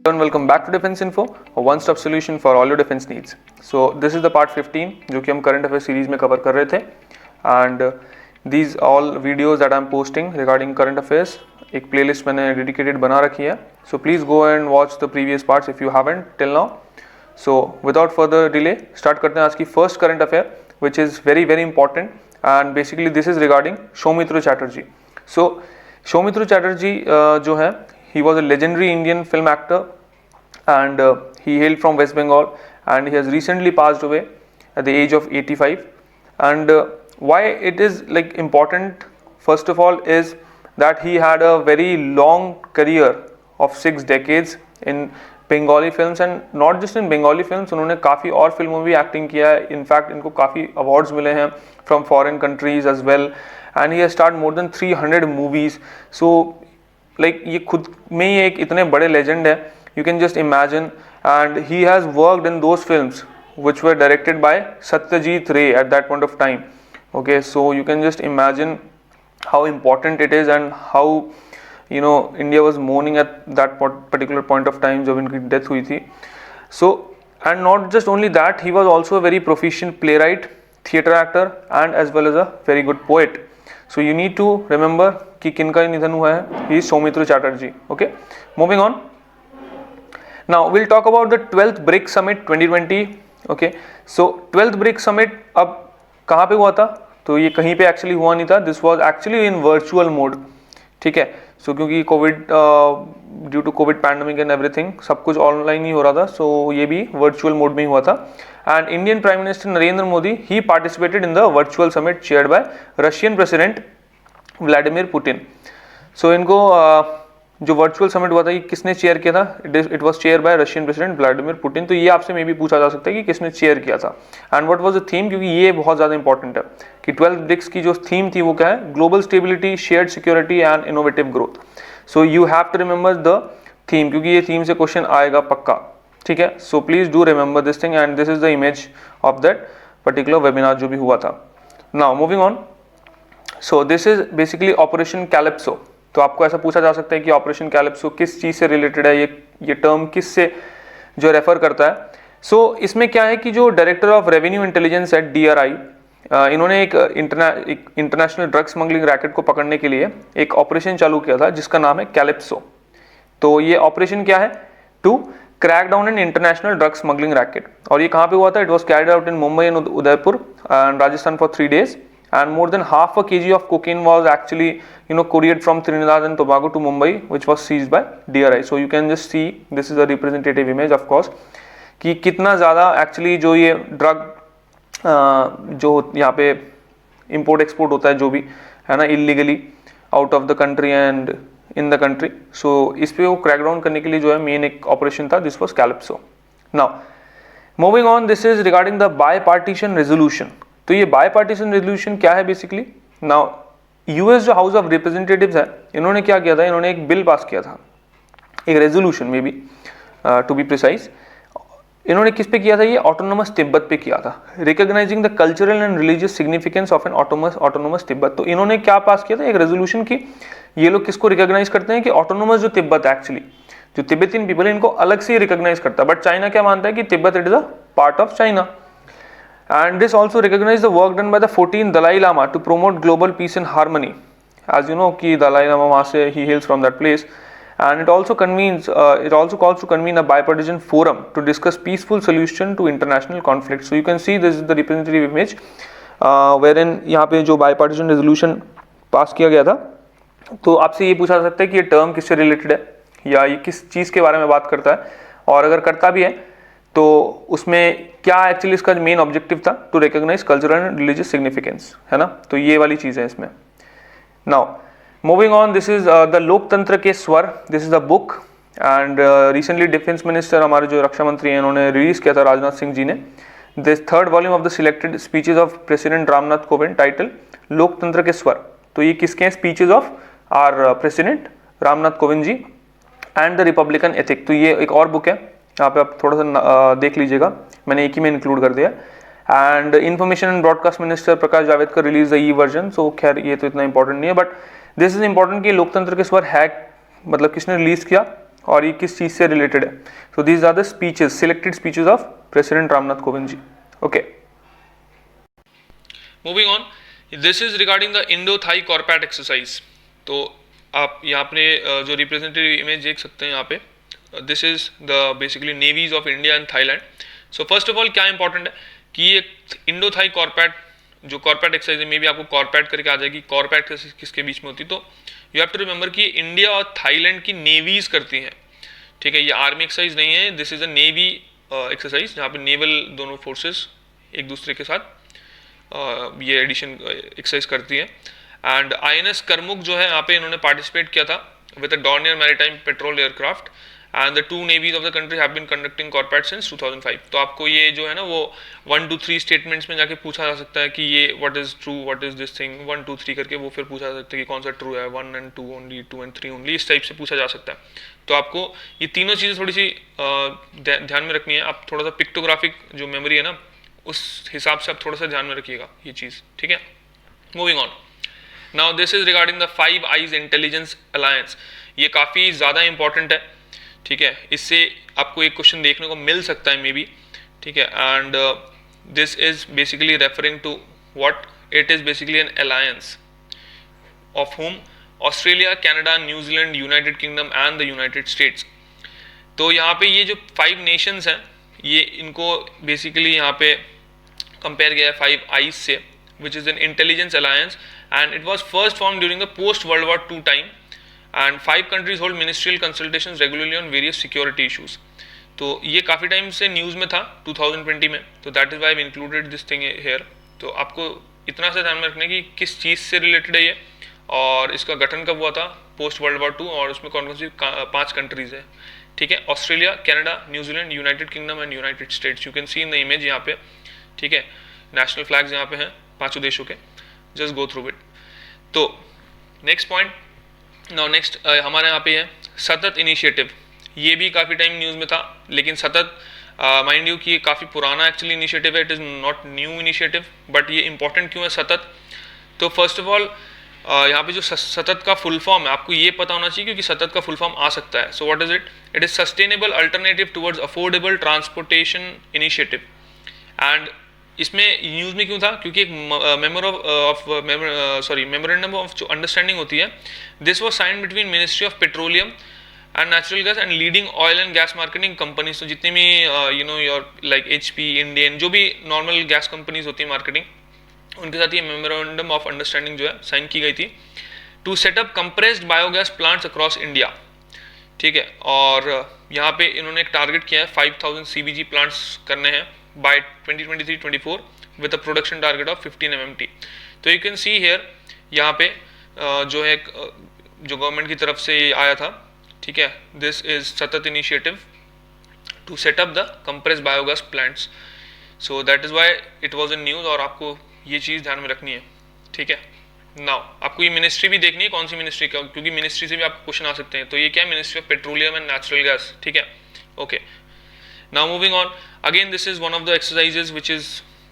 And welcome back to Defense Info, a one-stop solution for all your defense needs. So this is the part 15 जो कि हम current affairs series में cover कर रहे थे, and these all videos that I'm posting regarding current affairs एक playlist मैंने dedicated बना रखी है. So please go and watch the previous parts if you haven't till now. So without further delay, start करते हैं आज की first current affair, which is very very important, and basically this is regarding Soumitra Chatterjee. So Soumitra Chatterjee जो है, he was a legendary Indian film actor, and he hailed from West Bengal, and he has recently passed away at the age of 85. And why it is like important, first of all, is that he had a very long career of 6 decades in Bengali films, and not just in Bengali films, उन्होंने काफ़ी और फिल्मों में भी acting किया है. In fact इनको काफ़ी अवार्ड्स मिले हैं from foreign countries as well, and he has start more than 300 movies. So like ये खुद में ही एक इतने बड़े लेजेंड है, you can just imagine. And he has worked in those films which were directed by Satyajit Ray at that point of time. Okay, so you can just imagine how important it is and how, you know, India was mourning at that particular point of time जब इनकी death हुई थी. So, and not just only that, he was also a very proficient playwright, theatre actor, and as well as a very good poet. So you need to remember कि किनका निधन हुआ है. He is Soumitra Chatterjee. Okay, moving on. Now we'll talk about the 12th BRICS Summit 2020. Okay, so 12th BRICS Summit अब कहाँ पे हुआ था? तो ये कहीं पे एक्चुअली हुआ नहीं था. This was actually in virtual mode. ठीक है, so क्योंकि Covid due to Covid pandemic and everything सब कुछ ऑनलाइन ही हो रहा था, so ये भी वर्चुअल मोड में ही हुआ था. And Indian prime minister Narendra Modi he participated in the virtual summit chaired by Russian president Vladimir Putin. So इनको जो वर्चुअल समिट हुआ था ये किसने चेयर किया था? It was chair by Russian president Vladimir Putin. तो ये आपसे मे भी पूछा जा सकता है कि किसने चेयर किया था and what was the theme, क्योंकि ये बहुत ज़्यादा इंपॉर्टेंट है कि 12 ब्रिक्स की जो थीम थी वो क्या है? Global stability, shared security and innovative growth. So you have to remember the theme, क्योंकि ये थीम से क्वेश्चन आएगा पक्का. ठीक है, so please do remember this thing, and this is the image of that particular webinar जो भी हुआ था. Now moving on. So this is basically operation Calypso. तो आपको ऐसा पूछा जा सकता है कि ऑपरेशन कैलिप्सो किस चीज़ से रिलेटेड है, ये टर्म किस से जो रेफर करता है. सो इसमें क्या है कि जो डायरेक्टर ऑफ रेवेन्यू इंटेलिजेंस है DRI, इन्होंने एक इंटरनेशनल ड्रग स्मगलिंग रैकेट को पकड़ने के लिए एक ऑपरेशन चालू किया था जिसका नाम है कैलिप्सो. तो ये ऑपरेशन क्या है? To crack down an international drug smuggling racket. और ये कहाँ पे हुआ था? It was carried out in Mumbai and Udaipur and Rajasthan for 3 days. And more than half a kg of cocaine was actually, you know, couriered from Trinidad and Tobago to Mumbai, which was seized by DRI. So you can just see, this is a representative image, of course, कि कितना ज़्यादा actually जो ये drug जो यहाँ पे import export होता है जो भी है ना illegally out of the country and in the country. So इस पे वो crack down करने के लिए जो है main एक operation था, this was Calypso. Now moving on, this is regarding the bipartisan resolution. तो ये बायपार्टीसन रेजोल्यूशन क्या है बेसिकली? नाउ यूएस जो हाउस ऑफ रिप्रेजेंटेटिव्स है, इन्होंने क्या किया था? इन्होंने एक बिल पास किया था, एक रेजोल्यूशन में भी टू बी प्रिसाइज. इन्होंने किस पे किया था? ये ऑटोनोमस तिब्बत पे किया था, recognising the cultural and religious significance of N autonomous Tibet. तो इन्होंने क्या पास किया था? एक रेजोल्यूशन की ये लोग किसको रिकॉग्नाइज करते हैं कि ऑटोनोमस जो तिब्बत एक्चुअली जो तिब्बतियन पीपल है इनको अलग से रिकॉग्नाइज करता है. बट चाइना क्या मानता है कि Tibet it is a part of China. And this also recognized the work done by the 14th Dalai Lama to promote global peace and harmony. As you know, कि Dalai Lama वहाँ से he hails from that place, and it also calls to convene a bipartisan forum to discuss peaceful solution to international conflicts. So you can see this is the representative image, wherein यहाँ पे जो bipartisan resolution पास किया गया था. तो आपसे ये पूछा जा सकता है कि ये टर्म किससे रिलेटेड है या ये किस चीज़ के बारे में बात करता है, और अगर करता भी है तो उसमें क्या एक्चुअली इसका मेन ऑब्जेक्टिव था? To recognise cultural and religious significance, है ना. तो ये वाली चीज़ है इसमें. Now moving on, this is the Loktantra ke Swar. This is the book, and recently defence minister हमारे जो रक्षा मंत्री हैं इन्होंने रिलीज किया था, राजनाथ सिंह जी ने, this 3rd volume of the selected speeches of president Ramnath Kovind, title Loktantra ke Swar. तो ये किसके हैं? Speeches of our president Ramnath Kovind ji and the republican ethic. तो ये एक और बुक है, यहाँ पे आप थोड़ा सा देख लीजिएगा, मैंने एक ही में इंक्लूड कर दिया. And information and broadcast minister Prakash Javadekar release the version. So खैर ये तो इतना इंपॉर्टेंट नहीं है, बट दिस इज इंपॉर्टेंट कि लोकतंत्र के स्वर है मतलब किसने रिलीज किया? और ये किस चीज़ से रिलेटेड है. So these are the speeches, selected speeches of president Ramnath Kovind ji. Okay, moving on, this is regarding the Indo Thai CORPAT exercise. तो आप यहाँ पे जो रिप्रेजेंटेटिव इमेज देख सकते हैं यहाँ पे, this is the basically navies of India and Thailand. So first of all क्या इंपॉर्टेंट है कि ये इंडो-थाई कॉर्पैट, जो कॉर्पैट एक्सरसाइज है, मे भी आपको कॉर्पैट करके आ जाएगी, कॉर्पैट किसके बीच में होती है. तो यू हैव टू रिमेंबर कि इंडिया और थाईलैंड की नेवीज करती हैं. ठीक है, ये आर्मी एक्सरसाइज नहीं है, this is a navy exercise जहाँ पे नेवल दोनों फोर्सेस एक दूसरे के साथ ये एडिशन एक्सरसाइज करती है. एंड INS करमुक जो है यहाँ पे इन्होंने पार्टिसिपेट किया था with a Dornier maritime patrol aircraft, and the 2 navies of the country have been conducting CORPAT since 2005. तो आपको ये जो है ना वो 1 2 3 स्टेटमेंट्स में जाके पूछा जा सकता है कि ये what is true, what is this thing, 1 2 3 करके वो फिर पूछा जा सकता है कि कौन सा ट्रू है, 1 and 2 ओनली, 2 and 3 ओनली, इस टाइप से पूछा जा सकता है. तो आपको ये तीनों चीज़ें थोड़ी सी ध्यान में रखनी है. आप थोड़ा सा पिक्टोग्राफिक जो मेमोरी है ना, उस हिसाब से आप थोड़ा सा ध्यान में रखिएगा ये चीज़. ठीक है, moving on. Now this is regarding the 5 eyes intelligence alliance. ये काफ़ी ज़्यादा इंपॉर्टेंट है. ठीक है, इससे आपको एक क्वेश्चन देखने को मिल सकता है मे बी. ठीक है, and this is basically referring to what, it is basically an alliance of home, Australia, Canada, New Zealand, United Kingdom and the United States. तो यहाँ पे ये जो 5 नेशंस हैं, ये इनको बेसिकली यहाँ पे कंपेयर किया है 5 आइज से, which is an intelligence alliance, and it was first form during the post world war 2 time, and 5 countries hold ministerial consultations regularly on various security issues. तो ये काफ़ी टाइम से न्यूज़ में था 2020 में, तो that is why I included this thing here. तो आपको इतना सा ध्यान में रखना है कि किस चीज़ से रिलेटेड है ये, और इसका गठन कब हुआ था, पोस्ट वर्ल्ड वॉर 2, और उसमें कौन कौन सी 5 कंट्रीज है. ठीक है, Australia, Canada, New Zealand, United Kingdom and United states. You can C in the image यहाँ पे. ठीक है, नेशनल फ्लैग्स यहाँ पे हैं 5 देशों के. Just go through it. तो नेक्स्ट पॉइंट, नाउ नेक्स्ट हमारे यहाँ पे है सतत इनिशिएटिव. ये भी काफ़ी टाइम न्यूज़ में था, लेकिन सतत माइंड यू कि ये काफ़ी पुराना एक्चुअली इनिशिएटिव है, it is not new initiative. But ये इंपॉर्टेंट क्यों है सतत? तो फर्स्ट ऑफ ऑल यहाँ पे जो सतत का फुल फॉर्म है, आपको ये पता होना चाहिए, क्योंकि सतत का फुल फॉर्म आ सकता है. So what is it? It is sustainable alternative towards affordable transportation initiative. And इसमें न्यूज़ में क्यों था? क्योंकि एक मेमोरेंडम ऑफ अंडरस्टैंडिंग होती है, this was signed between ministry of petroleum and natural gas and leading oil and gas marketing companies. तो जितनी भी you know your like HP, Indian, जो भी नॉर्मल गैस कंपनीज होती है मार्केटिंग, उनके साथ ये मेमोरेंडम ऑफ अंडरस्टैंडिंग जो है साइन की गई थी, to set up compressed biogas plants across India. ठीक है, और यहाँ पे इन्होंने एक टारगेट किया है 5000 CBG प्लांट्स करने हैं by 2023-24 with a production target of 15 MMT. तो यू कैन सी हियर, यहाँ पे जो है जो गवर्नमेंट की तरफ से आया था. ठीक है, this is SATAT initiative to set up the compressed biogas plants. So that is why it was in news, और आपको ये चीज़ ध्यान में रखनी है. ठीक है, नाउ आपको ये मिनिस्ट्री भी देखनी है, कौन सी मिनिस्ट्री का, क्योंकि मिनिस्ट्री से भी आपको क्वेश्चन आ सकते हैं. तो ये क्या है? Ministry of petroleum and natural gas. ठीक है, okay. Now moving on, again this is one of the exercises which is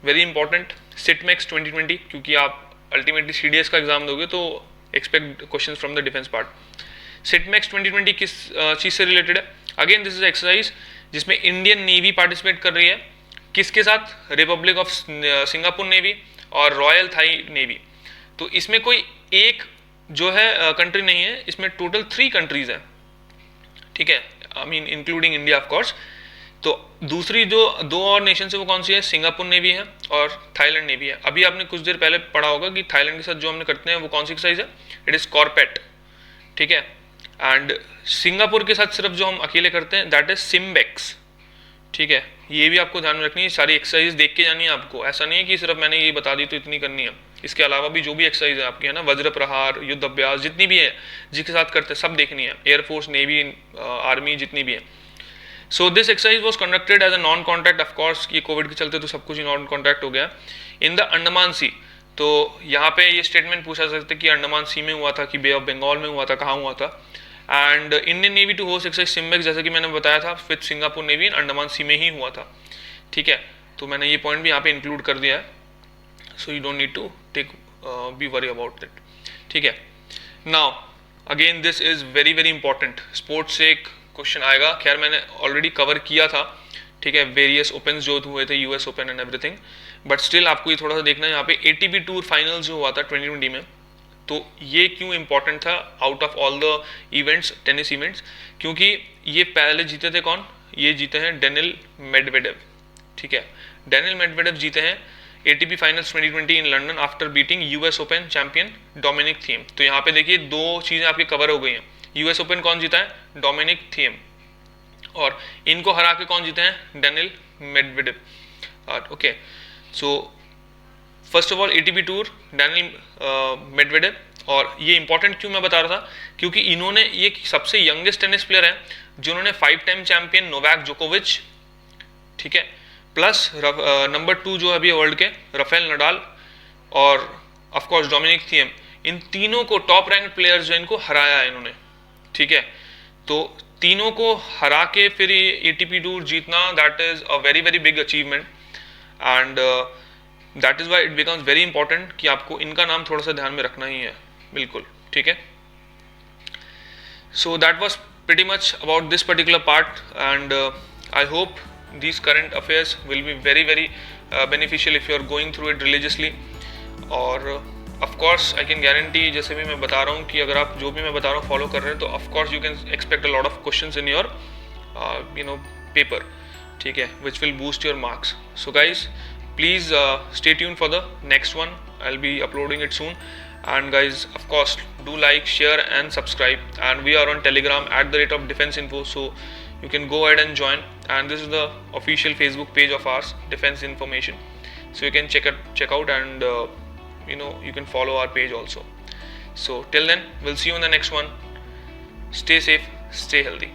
very important, सिटमैक्स 2020, क्योंकि आप अल्टीमेटली CDS का एग्जाम दोगे तो expect question from the defence part. सिटमैक्स 2020 किस चीज़ से रिलेटेड है? अगेन दिस इज एक्सरसाइज जिसमें इंडियन नेवी पार्टिसिपेट कर रही है. किसके साथ? रिपब्लिक ऑफ सिंगापुर नेवी और रॉयल थाई नेवी. तो इसमें कोई एक जो है कंट्री नहीं है, इसमें टोटल 3 कंट्रीज हैं. ठीक है, I mean including India of course. तो दूसरी जो 2 और नेशन है वो कौन सी है? सिंगापुर नेवी है और थाईलैंड नेवी है. अभी आपने कुछ देर पहले पढ़ा होगा कि थाईलैंड के साथ जो हमने करते हैं वो कौन सी एक्सरसाइज है? It is कॉर्पेट. ठीक है, एंड सिंगापुर के साथ सिर्फ जो हम अकेले करते हैं दैट इज सिम्बेक्स. ठीक है, ये भी आपको ध्यान में रखनी है, सारी एक्सरसाइज देख के जानी है आपको. ऐसा नहीं है कि सिर्फ मैंने ये बता दी तो इतनी करनी है. इसके अलावा भी जो भी एक्सरसाइज है आपकी है ना, वज्र प्रहार, युद्ध अभ्यास, जितनी भी है जिसके साथ करते हैं सब देखनी है. एयरफोर्स, नेवी, आर्मी, जितनी भी है. So this exercise was conducted as a non contact. Of course ये कोविड के चलते तो सब कुछ ही नॉन कॉन्टैक्ट हो गया. इन द अंडमान सी. तो यहाँ पे ये स्टेटमेंट पूछा जा सकता है कि अंडमान सी में हुआ था कि बे ऑफ बंगाल में हुआ था, कहाँ हुआ था. And Indian navy to host exercise Simbex, जैसे कि मैंने बताया था, with Singapore navy in Andaman sea में ही हुआ था. ठीक है, तो मैंने ये पॉइंट भी यहाँ पे इंक्लूड कर दिया है. So you don't need to take be worry about it. ठीक है, now again this is very very important. Sports से एक क्वेश्चन आएगा। खैर मैंने ऑलरेडी कवर किया था, ठीक है, वेरियस ओपन जो हुए थे, US open and everything, but still आपको ये थोड़ा सा देखना है यहाँ पे एटीपी टूर फाइनल जो हुआ था 2020 में, तो ये क्यों इंपॉर्टेंट था out of all the events, tennis events, क्योंकि ये पहले जीते थे कौन, ये जीते हैं डेनिल मेडवेडेव, ठीक है, डेनिल मेडवेडेव जीते हैं ATP finals 2020 in London after beating US open champion Dominic Thiem. तो यहाँ पे देखिए दो चीजें आपकी कवर हो गई हैं। यूएस ओपन कौन जीता है, डोमिनिक थीम, और इनको हरा के कौन जीते हैं, Daniil Medvedev. Okay, so first of all ATP tour Daniil Medvedev, और ये इंपॉर्टेंट क्यों मैं बता रहा था, क्योंकि इन्होंने, ये सबसे यंगेस्ट टेनिस प्लेयर है जिन्होंने 5 टाइम चैंपियन नोवाक जोकोविच, ठीक है, प्लस नंबर 2 जो अभी वर्ल्ड के राफेल नडाल और ऑफ कोर्स डोमिनिक थीम, इन तीनों को टॉप रैंक प्लेयर्स जो इनको हराया है इन्होंने, ठीक है। तो तीनों को हरा के फिर ये एटीपी टूर जीतना, that is a very very big achievement, and that is why it becomes very important कि आपको इनका नाम थोड़ा सा ध्यान में रखना ही है, बिल्कुल, ठीक है। So that was pretty much about this particular part, and I hope these current affairs will be very very beneficial if you are going through it religiously, और of course I can guarantee, जैसे भी मैं बता रहा हूँ कि अगर आप जो भी मैं बता रहा हूँ फॉलो कर रहे हैं तो of course you can expect a lot of questions in your paper, ठीक है, which will boost your marks. So guys, please stay tuned for the next one. I'll be uploading it soon. And guys, of course, do like, share and subscribe, and we are on Telegram @ Defense Info, so you can go ahead and join, and this is the official Facebook page of ours, Defense Information, so you can check out, and you can follow our page also. So till then, we'll see you in the next one. Stay safe, stay healthy.